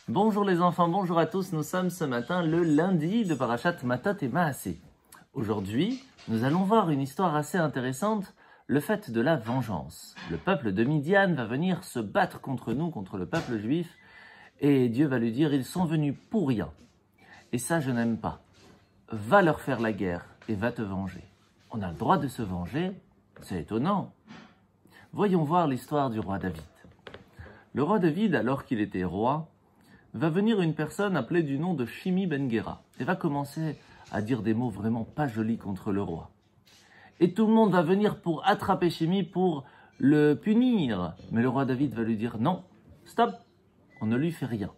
Bonjour les enfants, bonjour à tous, nous sommes ce matin le lundi de Parashat Matot et Maaseh. Aujourd'hui, nous allons voir une histoire assez intéressante, le fait de la vengeance. Le peuple de Midian va venir se battre contre nous, contre le peuple juif, et Dieu va lui dire, ils sont venus pour rien. Et ça, je n'aime pas. Va leur faire la guerre et va te venger. On a le droit de se venger, c'est étonnant. Voyons voir l'histoire du roi David. Le roi David, alors qu'il était roi, va venir une personne appelée du nom de Shimi ben Gera et va commencer à dire des mots vraiment pas jolis contre le roi. Et tout le monde va venir pour attraper Shimi, pour le punir. Mais le roi David va lui dire non, stop, on ne lui fait rien.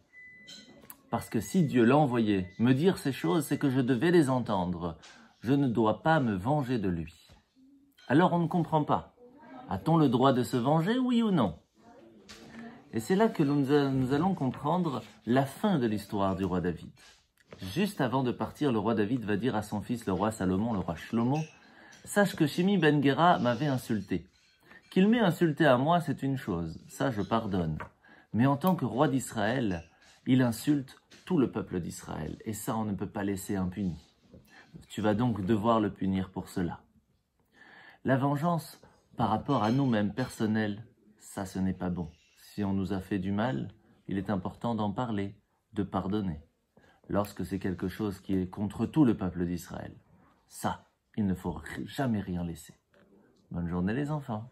Parce que si Dieu l'a envoyé me dire ces choses, c'est que je devais les entendre. Je ne dois pas me venger de lui. Alors on ne comprend pas. A-t-on le droit de se venger, oui ou non? Et c'est là que nous allons comprendre la fin de l'histoire du roi David. Juste avant de partir, le roi David va dire à son fils, le roi Salomon, le roi Shlomo, « Sache que Shimi ben Gera m'avait insulté. Qu'il m'ait insulté à moi, c'est une chose, ça je pardonne. Mais en tant que roi d'Israël, il insulte tout le peuple d'Israël. Et ça, on ne peut pas laisser impuni. Tu vas donc devoir le punir pour cela. » La vengeance, par rapport à nous-mêmes personnels, ça ce n'est pas bon. Si on nous a fait du mal, il est important d'en parler, de pardonner. Lorsque c'est quelque chose qui est contre tout le peuple d'Israël, ça, il ne faut jamais rien laisser. Bonne journée les enfants.